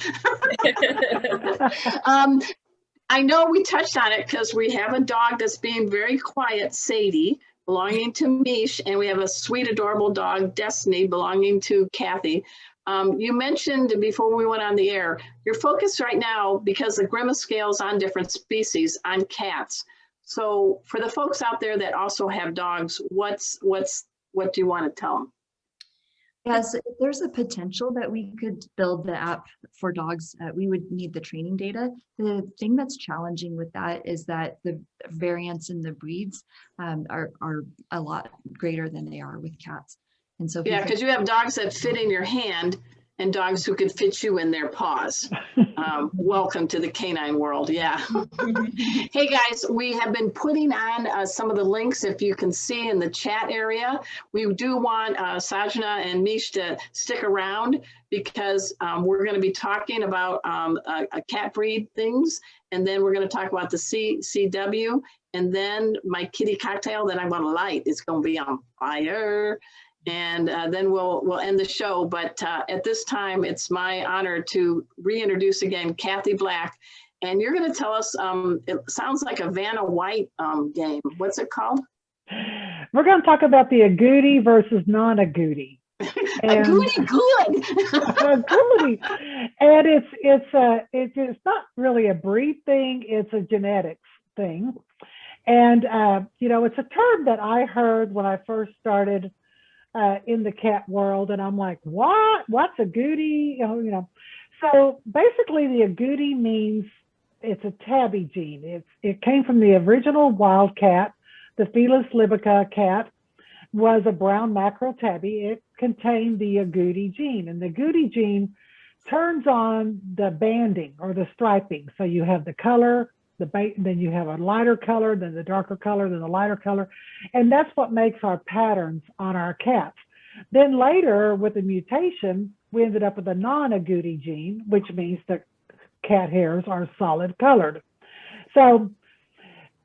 I know we touched on it because we have a dog that's being very quiet, Sadie, belonging to Miche, and we have a sweet, adorable dog, Destiny, belonging to Kathy. You mentioned before we went on the air, your focus right now, because the Grimace scale's on different species, on cats. So for the folks out there that also have dogs, what do you want to tell them? Yes, if there's a potential that we could build the app for dogs, we would need the training data. The thing that's challenging with that is that the variance in the breeds are a lot greater than they are with cats. And so yeah, because you have dogs that fit in your hand and dogs who could fit you in their paws. Welcome to the canine world. Yeah. Hey guys, we have been putting on some of the links, if you can see in the chat area. We do want Sajna and Miche to stick around because we're going to be talking about a cat breed things, and then we're going to talk about the CW, and then my kitty cocktail that I'm going to light is going to be on fire. And then we'll end the show. But at this time, it's my honor to reintroduce again Kathy Black. And you're going to tell us, it sounds like a Vanna White game. What's it called? We're going to talk about the agouti versus non-agouti. Agouti, good. Agouti. And it's not really a breed thing. It's a genetics thing. And, it's a term that I heard when I first started in the cat world, and I'm like, what's agouti? So basically the agouti means it's a tabby gene. It came from the original wild cat. The Felis libica cat was a brown macro tabby. It contained the agouti gene, and the agouti gene turns on the banding or the striping. So you have the color, then you have a lighter color, then the darker color, then the lighter color. And that's what makes our patterns on our cats. Then later, with the mutation, we ended up with a non-agouti gene, which means the cat hairs are solid colored. So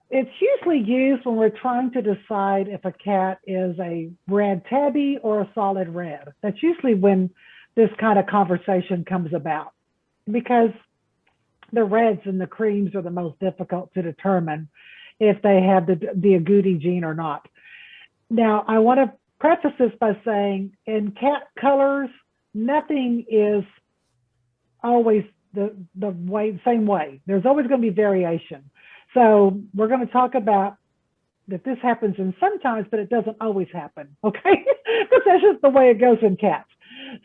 it's usually used when we're trying to decide if a cat is a red tabby or a solid red. That's usually when this kind of conversation comes about, because the reds and the creams are the most difficult to determine if they have the agouti gene or not. Now, I want to preface this by saying in cat colors, nothing is always the same way. There's always going to be variation. So we're going to talk about that this happens in sometimes, but it doesn't always happen, okay? Because that's just the way it goes in cats.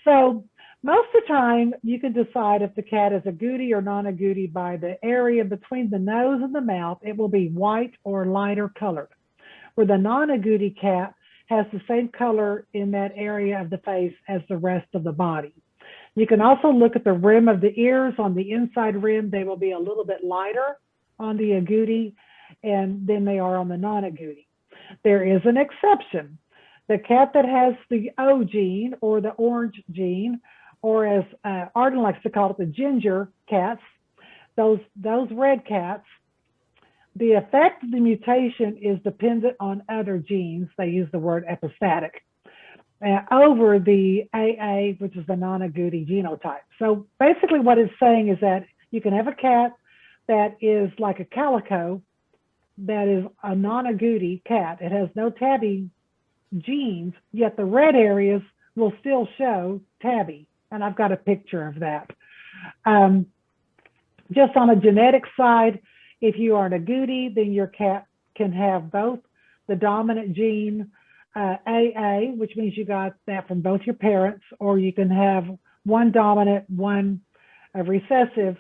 So most of the time, you can decide if the cat is agouti or non-agouti by the area between the nose and the mouth. It will be white or lighter colored, where the non-agouti cat has the same color in that area of the face as the rest of the body. You can also look at the rim of the ears. On the inside rim, they will be a little bit lighter on the agouti than they are on the non-agouti. There is an exception. The cat that has the O gene or the orange gene, or as Arden likes to call it, the ginger cats, those red cats, the effect of the mutation is dependent on other genes. They use the word epistatic over the AA, which is the non-agouti genotype. So basically what it's saying is that you can have a cat that is like a calico, that is a non-agouti cat. It has no tabby genes, yet the red areas will still show tabby. And I've got a picture of that. Just on a genetic side, if you are an agouti, then your cat can have both the dominant gene AA, which means you got that from both your parents, or you can have one dominant, one recessive,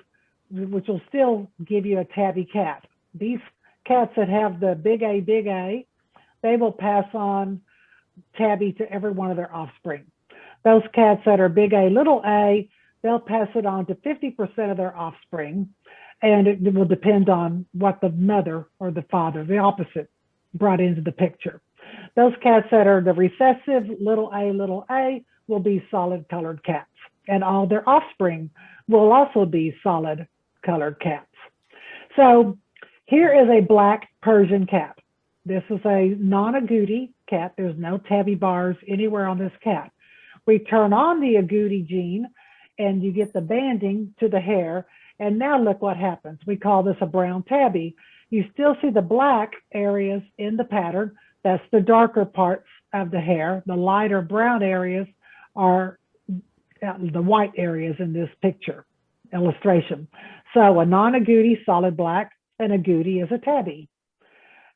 which will still give you a tabby cat. These cats that have the big A, they will pass on tabby to every one of their offspring. Those cats that are big A, little a, they'll pass it on to 50% of their offspring, and it will depend on what the mother or the father, the opposite, brought into the picture. Those cats that are the recessive little a, will be solid colored cats, and all their offspring will also be solid colored cats. So here is a black Persian cat. This is a non-agouti cat. There's no tabby bars anywhere on this cat. We turn on the agouti gene and you get the banding to the hair. And now look what happens. We call this a brown tabby. You still see the black areas in the pattern. That's the darker parts of the hair. The lighter brown areas are the white areas in this picture illustration. So a non-agouti solid black, an agouti is a tabby.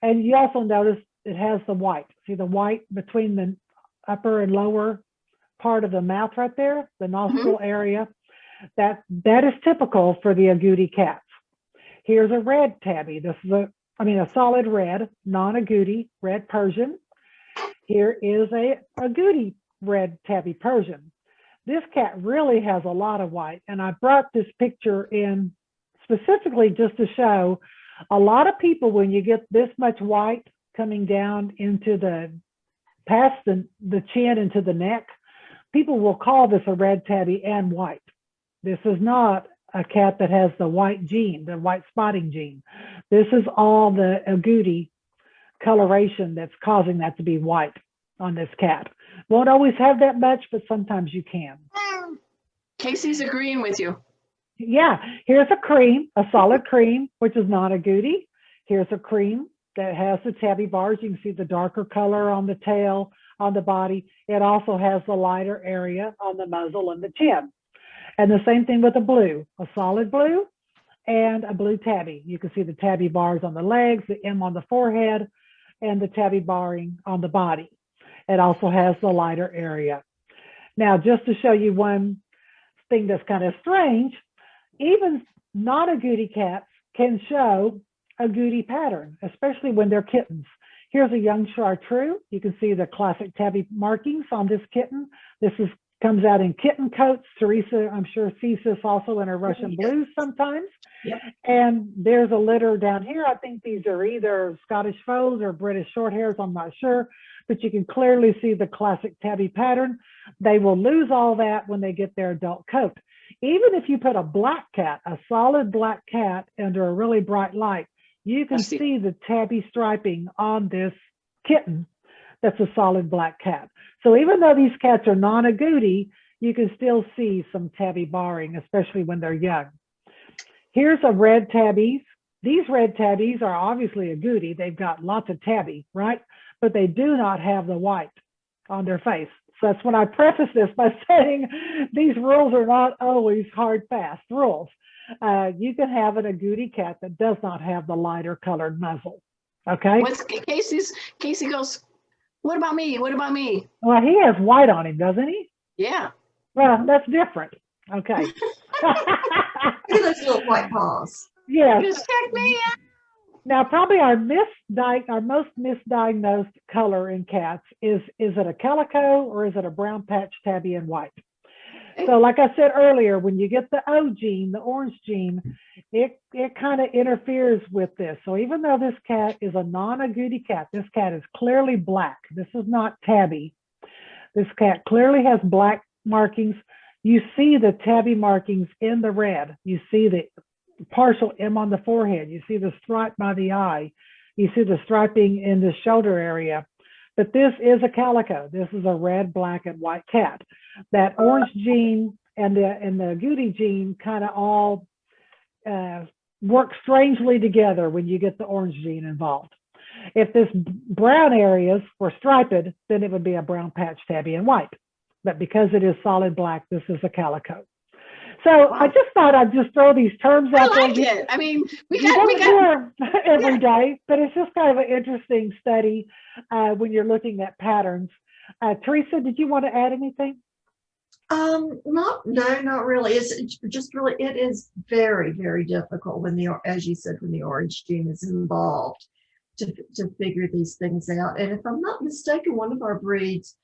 And you also notice it has the white. See the white between the upper and lower part of the mouth right there, the nostril area. That is typical for the agouti cats. Here's a red tabby. This is a solid red, non-agouti, red Persian. Here is a agouti red tabby Persian. This cat really has a lot of white, and I brought this picture in specifically just to show a lot of people, when you get this much white coming down into past the chin into the neck, people will call this a red tabby and white. This is not a cat that has the white gene, the white spotting gene. This is all the agouti coloration that's causing that to be white on this cat. Won't always have that much, but sometimes you can. Casey's agreeing with you. Yeah, here's a cream, a solid cream, which is not agouti. Here's a cream that has the tabby bars. You can see the darker color on the tail, on the body. It also has the lighter area on the muzzle and the chin. And the same thing with a blue, a solid blue and a blue tabby. You can see the tabby bars on the legs, the M on the forehead, and the tabby barring on the body. It also has the lighter area. Now, just to show you one thing that's kind of strange, even non-agouti cats can show agouti pattern, especially when they're kittens. Here's a young chartreuse. You can see the classic tabby markings on this kitten. This comes out in kitten coats. Teresa, I'm sure, sees this also in her Russian blues sometimes. Yep. And there's a litter down here. I think these are either Scottish foals or British short hairs. I'm not sure, but you can clearly see the classic tabby pattern. They will lose all that when they get their adult coat. Even if you put a black cat, a solid black cat, under a really bright light, you can see the tabby striping on this kitten that's a solid black cat. So even though these cats are non-agouti, you can still see some tabby barring, especially when they're young. Here's a red tabbies. These red tabbies are obviously agouti. They've got lots of tabby, right? But they do not have the white on their face. So that's when I preface this by saying these rules are not always hard, fast rules. You can have an agouti cat that does not have the lighter colored muzzle. Okay. Casey goes, what about me? What about me? Well, he has white on him, doesn't he? Yeah. Well, that's different. Okay. Look at those little white paws. Yes. Just check me out. Now, probably our most misdiagnosed color in cats is it a calico or is it a brown patch tabby and white? So like I said earlier, when you get the O gene, the orange gene, it kind of interferes with this. So even though this cat is a non-agouti cat, this cat is clearly black. This is not tabby. This cat clearly has black markings. You see the tabby markings in the red. You see the partial M on the forehead. You see the stripe by the eye. You see the striping in the shoulder area. But this is a calico. This is a red, black, and white cat. That orange gene and the agouti gene kind of all work strangely together when you get the orange gene involved. If this brown areas were striped, then it would be a brown patch tabby and white. But because it is solid black, this is a calico. So I just thought I'd just throw these terms out there. I like it. I mean, we don't got hear every day, but it's just kind of an interesting study when you're looking at patterns. Teresa, did you want to add anything? No, not really. It's just really, it is very, very difficult when as you said, when the orange gene is involved to figure these things out. And if I'm not mistaken, one of our breeds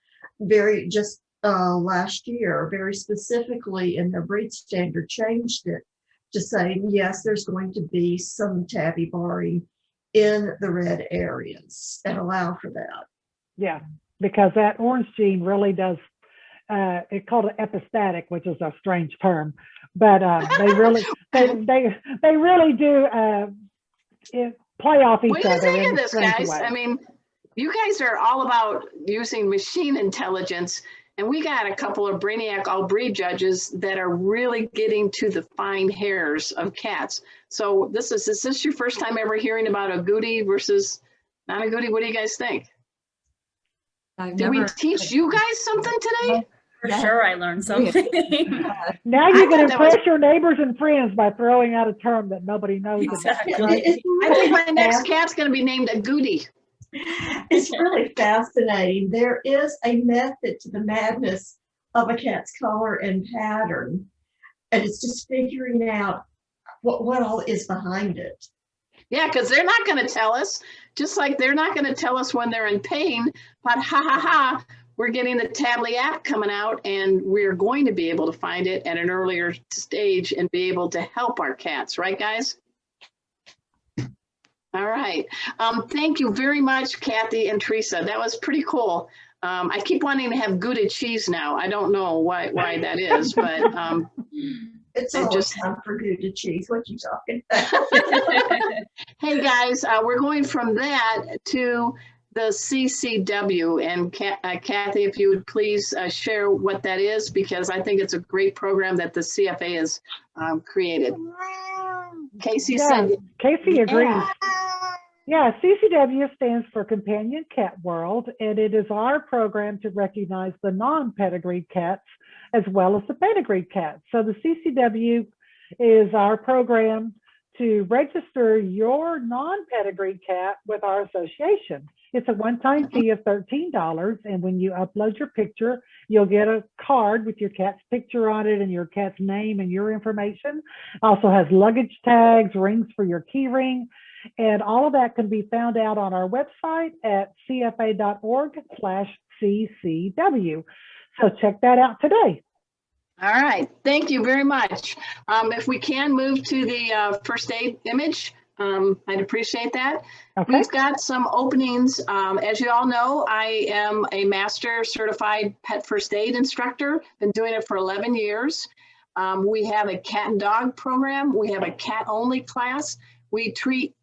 last year, very specifically in their breed standard, changed it to say, yes, there's going to be some tabby barring in the red areas and allow for that. Yeah, because that orange gene really does, it's called an epistatic, which is a strange term, but they really do play off each other. What do you think of this, guys? Way. I mean, you guys are all about using machine intelligence. And we got a couple of Brainiac all breed judges that are really getting to the fine hairs of cats. So is this your first time ever hearing about agouti versus non-agouti? What do you guys think? Did we teach you guys something today? For sure, I learned something. Now you can impress your neighbors and friends by throwing out a term that nobody knows. Exactly. I think my next cat's going to be named Agouti. It's really fascinating. There is a method to the madness of a cat's color and pattern, and it's just figuring out what all is behind it. Yeah, because they're not going to tell us, just like they're not going to tell us when they're in pain, but we're getting the Tabby app coming out, and we're going to be able to find it at an earlier stage and be able to help our cats, right, guys? All right. Thank you very much, Kathy and Teresa. That was pretty cool. I keep wanting to have Gouda cheese now. I don't know why that is, but it's always time for Gouda cheese. What you talking about? Hey guys, we're going from that to the CCW, and Kathy, if you would please share what that is, because I think it's a great program that the CFA has created. Casey said. Casey agrees. Yeah, CCW stands for Companion Cat World, and it is our program to recognize the non-pedigreed cats as well as the pedigreed cats. So the CCW is our program to register your non-pedigreed cat with our association. It's a one-time fee of $13, and when you upload your picture, you'll get a card with your cat's picture on it and your cat's name and your information. Also has luggage tags, rings for your key ring, and all of that can be found out on our website at cfa.org/CCW. So check that out today. All right, thank you very much. If we can move to the first aid image, I'd appreciate that. Okay. We've got some openings. As you all know, I am a master certified pet first aid instructor. Been doing it for 11 years. We have a cat and dog program. We have a cat only class. We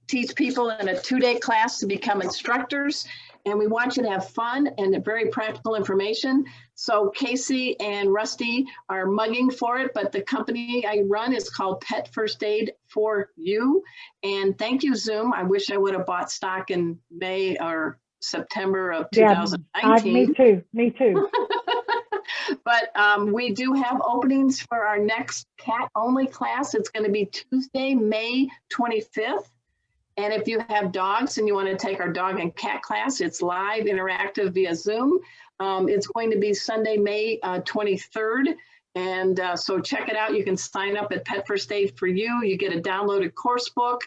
teach people in a 2-day class to become instructors, and we want you to have fun and very practical information. So Casey and Rusty are mugging for it, but the company I run is called Pet First Aid for You. And thank you, Zoom. I wish I would have bought stock in May or September of 2019. Me too. But we do have openings for our next cat only class. It's going to be Tuesday, May 25th. And if you have dogs and you want to take our dog and cat class, it's live, interactive via Zoom. It's going to be Sunday, May 23rd. And so check it out. You can sign up at Pet First Aid for You. You get a downloaded course book.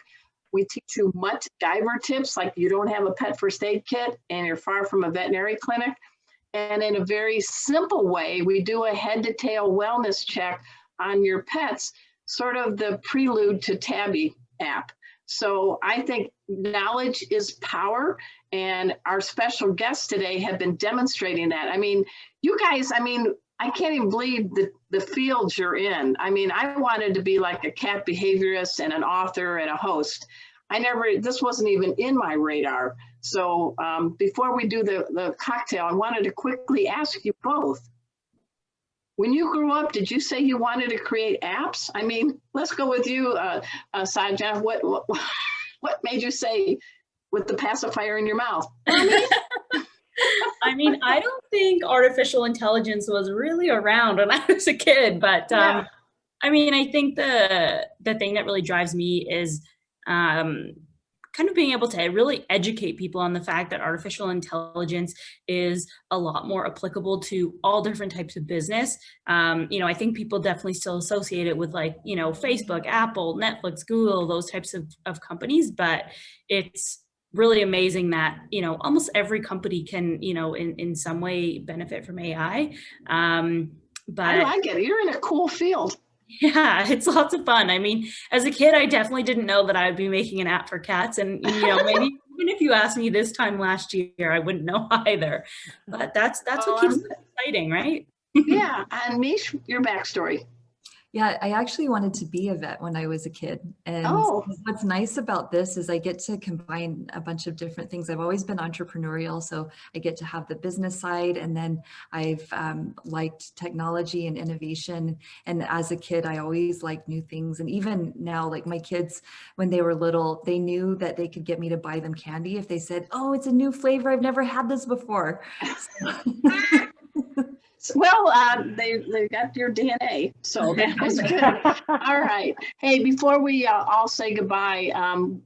We teach you mutt diver tips, like you don't have a pet first aid kit and you're far from a veterinary clinic. And in a very simple way, we do a head to tail wellness check on your pets, sort of the prelude to Tabby app. So I think knowledge is power, and our special guests today have been demonstrating that. I mean, you guys, I mean, I can't even believe the fields you're in. I mean, I wanted to be like a cat behaviorist and an author and a host. This wasn't even in my radar. So before we do the cocktail, I wanted to quickly ask you both. When you grew up, did you say you wanted to create apps? I mean, let's go with you, Sajna. What made you say with the pacifier in your mouth? I mean, I don't think artificial intelligence was really around when I was a kid, but Yeah. I mean, I think the thing that really drives me is kind of being able to really educate people on the fact that artificial intelligence is a lot more applicable to all different types of business. You know, I think people definitely still associate it with, like, you know, Facebook, Apple, Netflix, Google, those types of companies, but it's really amazing that, you know, almost every company can, you know, in some way benefit from AI. But I like it. You're in a cool field. yeah, it's lots of fun. I mean, as a kid, I definitely didn't know that I would be making an app for cats. And, you know, maybe even if you asked me this time last year, I wouldn't know either. But that's what keeps it exciting, right? Yeah. And Miche, your backstory. Yeah, I actually wanted to be a vet when I was a kid. And what's nice about this is I get to combine a bunch of different things. I've always been entrepreneurial, so I get to have the business side, and then I've liked technology and innovation. And as a kid, I always liked new things. And even now, like my kids, when they were little, they knew that they could get me to buy them candy if they said, "Oh, it's a new flavor. I've never had this before." Well, they got your DNA, so that was good. All right. Hey, before we all say goodbye,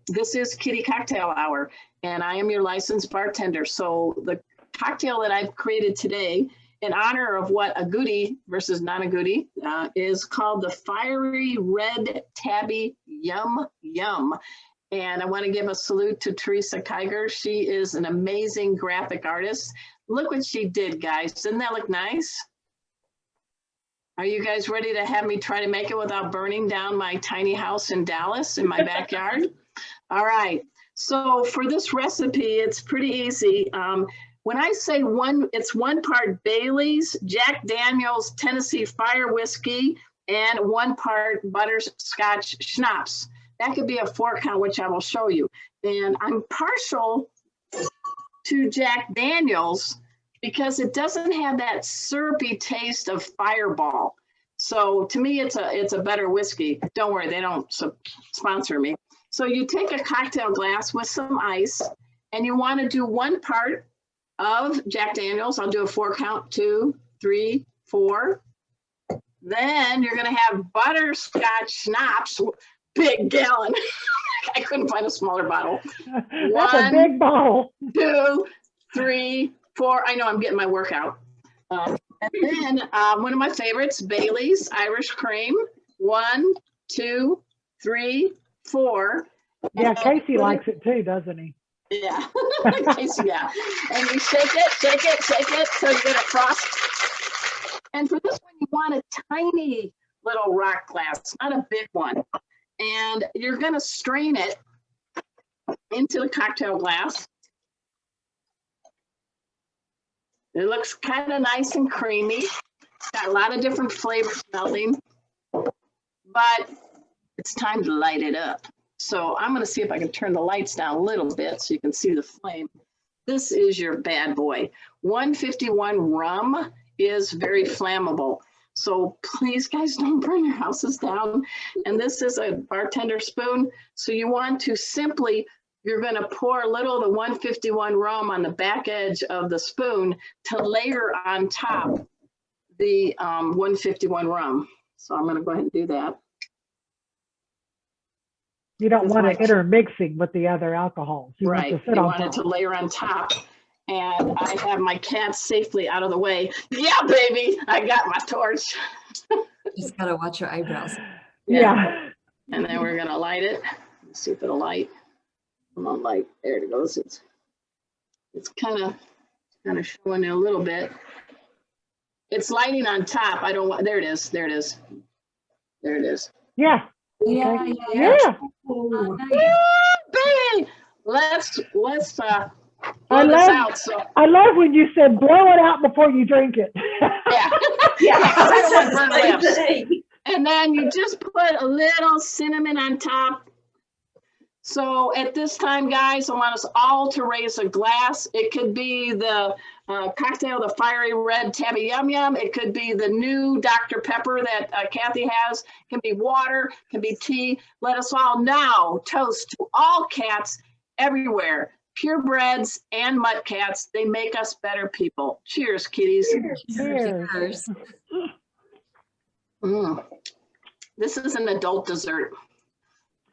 this is Kitty Cocktail Hour, and I am your licensed bartender. So the cocktail that I've created today, in honor of what Agouti versus non-Agouti, is called the Fiery Red Tabby Yum Yum. And I want to give a salute to Teresa Keiger. She is an amazing graphic artist. Look what she did, guys. Doesn't that look nice? Are you guys ready to have me try to make it without burning down my tiny house in Dallas in my backyard? All right. So for this recipe, it's pretty easy. When I say it's 1 part Bailey's, Jack Daniel's Tennessee Fire Whiskey, and 1 part butterscotch schnapps. That could be a 4 count, which I will show you. And I'm partial to Jack Daniel's because it doesn't have that syrupy taste of Fireball. So to me, it's a better whiskey. Don't worry, they don't sponsor me. So you take a cocktail glass with some ice, and you want to do 1 part of Jack Daniel's. I'll do a 4 count, 2, 3, 4. Then you're going to have butterscotch schnapps, big gallon. I couldn't find a smaller bottle. That's a big bottle. 2, 3, 4. I know I'm getting my workout. And then one of my favorites, Bailey's Irish Cream. 1, 2, 3, 4. Yeah, Casey likes it too, doesn't he? Yeah, Casey, yeah. And you shake it till you get it frosted. And for this one, you want a tiny little rock glass, not a big one. And you're going to strain it into the cocktail glass. It looks kind of nice and creamy. It's got a lot of different flavors melting, but it's time to light it up. So I'm going to see if I can turn the lights down a little bit so you can see the flame. This is your bad boy. 151 rum is very flammable. So please, guys, don't burn your houses down. And this is a bartender spoon. So you want to simply, you're going to pour a little of the 151 rum on the back edge of the spoon to layer on top the 151 rum. So I'm going to go ahead and do that. You don't want it intermixing with the other alcohols. You Right. Want to sit you on want top. it to layer on top. And I have my cats safely out of the way. Yeah, baby, I got my torch. Just gotta watch your eyebrows. Yeah. And then we're gonna light it. Let's see if it'll light. Come on, light. There it goes. It's kind of kind of showing it a little bit. It's lighting on top. I don't want, there it is. There it is. There it is. Yeah. Yeah, Okay. yeah. Yeah. Oh, nice. Woo, baby. Let's blow this love- out. So I love when you said blow it out before you drink it. yeah. Yeah, I don't want that's burnt the same lips. thing. And then you just put a little cinnamon on top. So at this time, guys, I want us all to raise a glass. It could be the cocktail, the fiery red Tabby Yum Yum. It could be the new Dr. Pepper that Kathy has. It can be water, it can be tea. Let us all now toast to all cats everywhere, purebreds and mutt cats. They make us better people. Cheers, kitties. Cheers. Cheers. This is an adult dessert.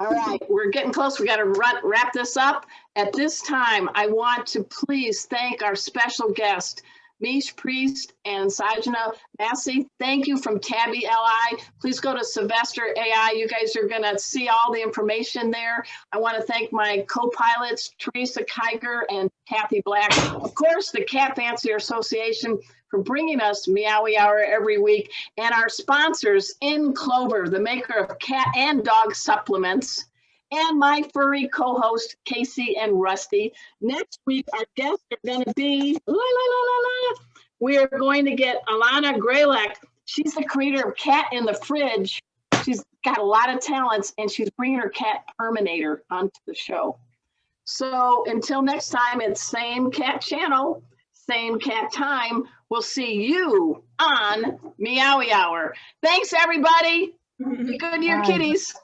All right, we're getting close. We got to wrap this up. At this time, I want to please thank our special guest, Miche Priest and Sajna Massey. Thank you from Tabby LI. Please go to Sylvester AI. You guys are going to see all the information there. I want to thank my co-pilots, Teresa, Keiger, and Kathy Black. Of course, the Cat Fancier Association for bringing us Meowy Hour every week, and our sponsors, In Clover, the maker of cat and dog supplements, and my furry co-host, Casey and Rusty. Next week, our guests are going to be, we are going to get Alana Graylek. She's the creator of Cat in the Fridge. She's got a lot of talents, and she's bringing her cat Terminator onto the show. So until next time, it's same cat channel, same cat time. We'll see you on Meowy Hour. Thanks, everybody. Be good to your Bye. kitties.